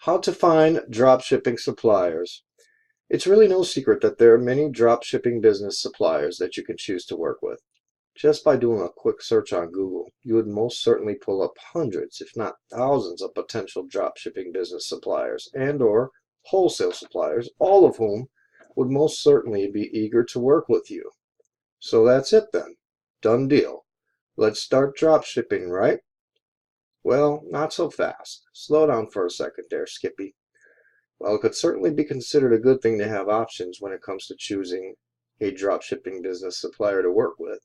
How to find dropshipping suppliers. It's really no secret that there are many dropshipping business suppliers that you can choose to work with. Just by doing a quick search on Google, you would most certainly pull up hundreds, if not thousands, of potential dropshipping business suppliers and/or wholesale suppliers, all of whom would most certainly be eager to work with you. So that's it then. Done deal. Let's start dropshipping, right? Well, not so fast. Slow down for a second there, Skippy. While it could certainly be considered a good thing to have options when it comes to choosing a dropshipping business supplier to work with,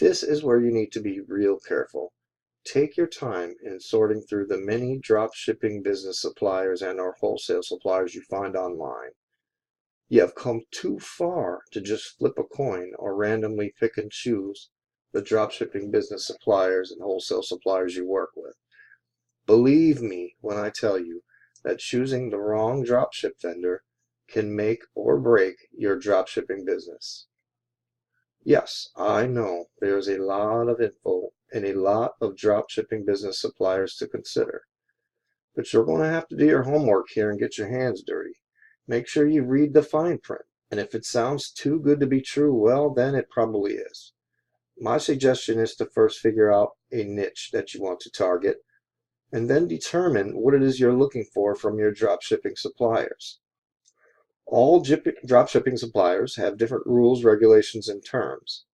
this is where you need to be real careful. Take your time in sorting through the many dropshipping business suppliers and/or wholesale suppliers you find online. You have come too far to just flip a coin or randomly pick and choose the dropshipping business suppliers and wholesale suppliers you work with. Believe me when I tell you that choosing the wrong dropship vendor can make or break your dropshipping business. Yes, I know there's a lot of info and a lot of dropshipping business suppliers to consider, but you're going to have to do your homework here and get your hands dirty. Make sure you read the fine print, and if it sounds too good to be true, well, then it probably is. My suggestion is to first figure out a niche that you want to target, and then determine what it is you're looking for from your dropshipping suppliers. All dropshipping suppliers have different rules, regulations, and terms,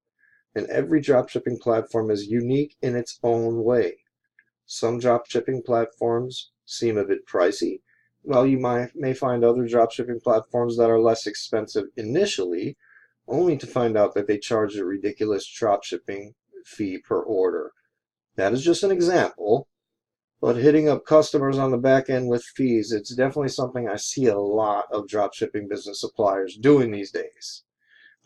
and every dropshipping platform is unique in its own way. Some dropshipping platforms seem a bit pricey, while you may find other dropshipping platforms that are less expensive initially, only to find out that they charge a ridiculous dropshipping fee per order. That is just an example, but hitting up customers on the back end with fees, it's definitely something I see a lot of dropshipping business suppliers doing these days.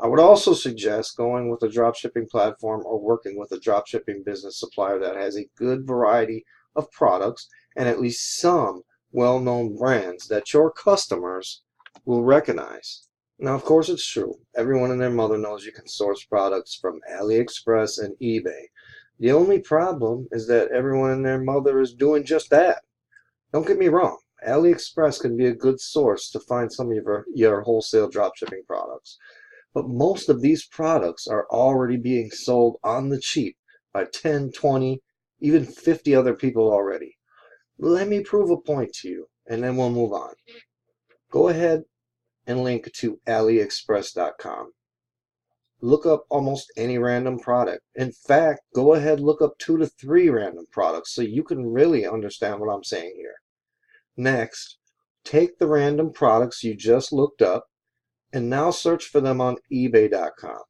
I would also suggest going with a dropshipping platform or working with a dropshipping business supplier that has a good variety of products and at least some well-known brands that your customers will recognize. Now, of course, it's true. Everyone and their mother knows you can source products from AliExpress and eBay. The only problem is that everyone and their mother is doing just that. Don't get me wrong. AliExpress can be a good source to find some of your wholesale dropshipping products. But most of these products are already being sold on the cheap by 10, 20, even 50 other people already. Let me prove a point to you, and then we'll move on. Go ahead and link to AliExpress.com. Look up almost any random product. In fact, go ahead, look up 2 to 3 random products so you can really understand what I'm saying here. Next, take the random products you just looked up and now search for them on eBay.com.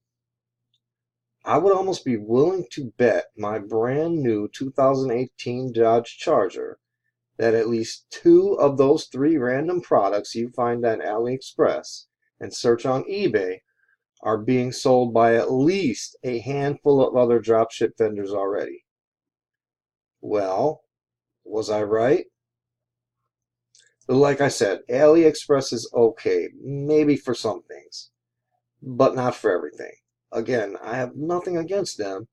I would almost be willing to bet my brand new 2018 Dodge Charger that at least 2 of those 3 random products you find on AliExpress and search on eBay are being sold by at least a handful of other dropship vendors already. Well, was I right? Like I said, AliExpress is okay, maybe for some things, but not for everything. Again, I have nothing against them,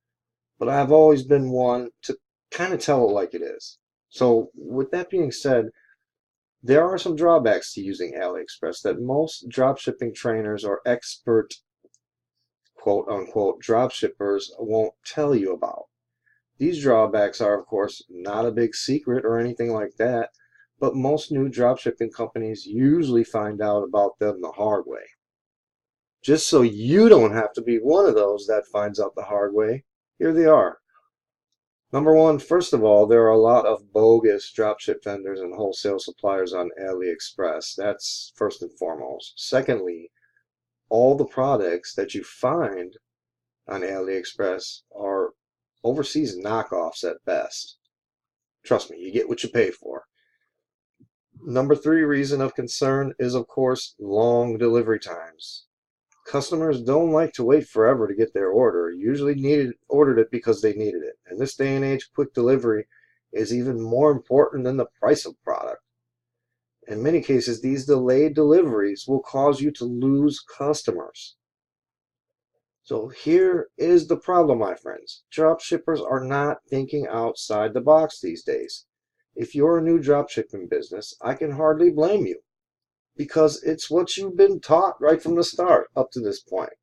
but I've always been one to kind of tell it like it is. So with that being said, there are some drawbacks to using AliExpress that most dropshipping trainers or expert quote-unquote dropshippers won't tell you about. These drawbacks are, of course, not a big secret or anything like that, but most new dropshipping companies usually find out about them the hard way. Just so you don't have to be one of those that finds out the hard way, here they are. Number one, first of all, there are a lot of bogus dropship vendors and wholesale suppliers on AliExpress. That's first and foremost. Secondly, all the products that you find on AliExpress are overseas knockoffs at best. Trust me, you get what you pay for. Number 3 reason of concern is, of course, long delivery times. Customers don't like to wait forever to get their order. Usually ordered it because they needed it. In this day and age, quick delivery is even more important than the price of product. In many cases, these delayed deliveries will cause you to lose customers. So here is the problem, my friends. Dropshippers are not thinking outside the box these days. If you're a new dropshipping business, I can hardly blame you because it's what you've been taught right from the start up to this point.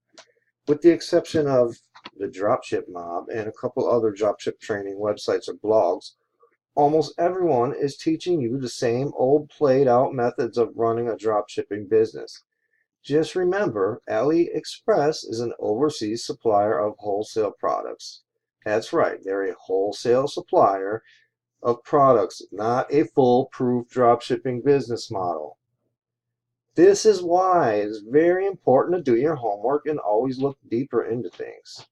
With the exception of the Dropship Mob and a couple other dropship training websites or blogs, almost everyone is teaching you the same old played out methods of running a dropshipping business. Just remember, AliExpress is an overseas supplier of wholesale products. That's right, they're a wholesale supplier of products, not a foolproof dropshipping business model. This is why it's very important to do your homework and always look deeper into things.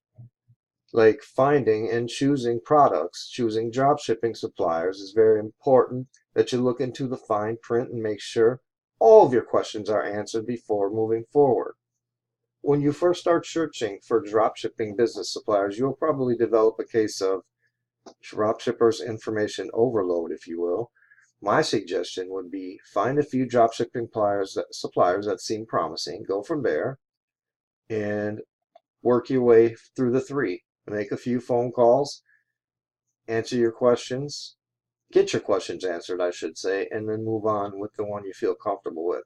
Like finding and choosing products, choosing dropshipping suppliers is very important that you look into the fine print and make sure all of your questions are answered before moving forward. When you first start searching for dropshipping business suppliers, you'll probably develop a case of dropshippers information overload, if you will. My suggestion would be find a few dropshipping suppliers that seem promising, go from there, and work your way through the three. Make a few phone calls, answer your questions, get your questions answered, I should say, and then move on with the one you feel comfortable with.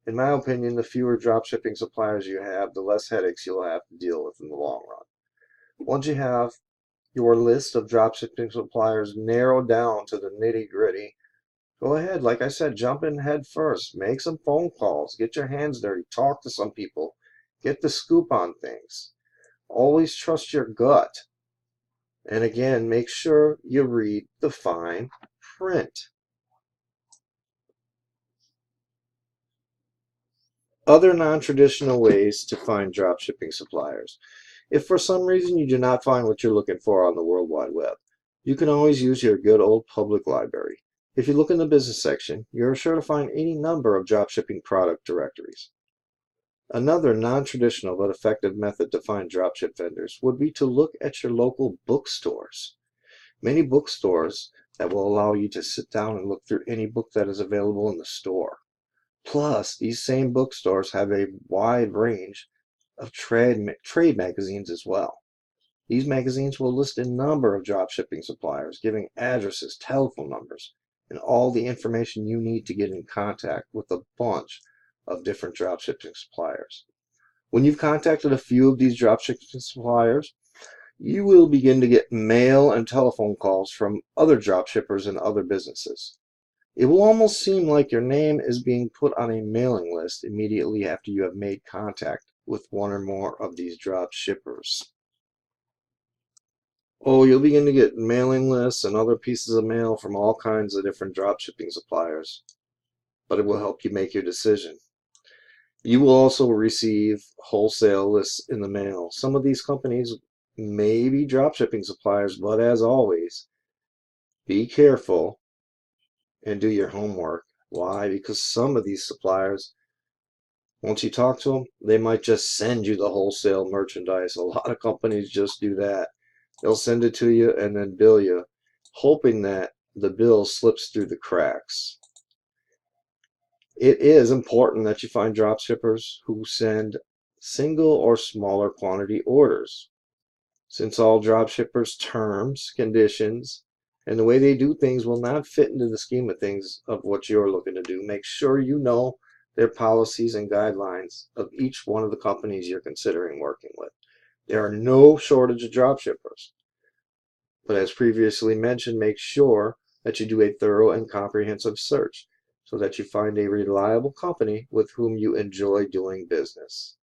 In my opinion, the fewer dropshipping suppliers you have, the less headaches you'll have to deal with in the long run. Once you have your list of dropshipping suppliers narrowed down to the nitty-gritty, go ahead, like I said, jump in head first. Make some phone calls. Get your hands dirty. Talk to some people. Get the scoop on things. Always trust your gut. And again, make sure you read the fine print. Other non-traditional ways to find dropshipping suppliers. If for some reason you do not find what you're looking for on the World Wide Web, you can always use your good old public library. If you look in the business section, you're sure to find any number of dropshipping product directories. Another non-traditional but effective method to find dropship vendors would be to look at your local bookstores. Many bookstores that will allow you to sit down and look through any book that is available in the store. Plus, these same bookstores have a wide range of trade magazines as well. These magazines will list a number of dropshipping suppliers, giving addresses, telephone numbers, and all the information you need to get in contact with a bunch of different dropshipping suppliers. When you've contacted a few of these dropshipping suppliers, you will begin to get mail and telephone calls from other dropshippers and other businesses. It will almost seem like your name is being put on a mailing list immediately after you have made contact with one or more of these drop shippers. Oh, you'll begin to get mailing lists and other pieces of mail from all kinds of different drop shipping suppliers, but it will help you make your decision. You will also receive wholesale lists in the mail. Some of these companies may be drop shipping suppliers, but as always, be careful and do your homework. Why? Because some of these suppliers, once you talk to them, they might just send you the wholesale merchandise. A lot of companies just do that. They'll send it to you and then bill you, hoping that the bill slips through the cracks. It is important that you find drop shippers who send single or smaller quantity orders. Since all drop shippers' terms, conditions, and the way they do things will not fit into the scheme of things of what you're looking to do, make sure you know their policies and guidelines of each one of the companies you're considering working with. There are no shortage of drop shippers. But as previously mentioned, make sure that you do a thorough and comprehensive search so that you find a reliable company with whom you enjoy doing business.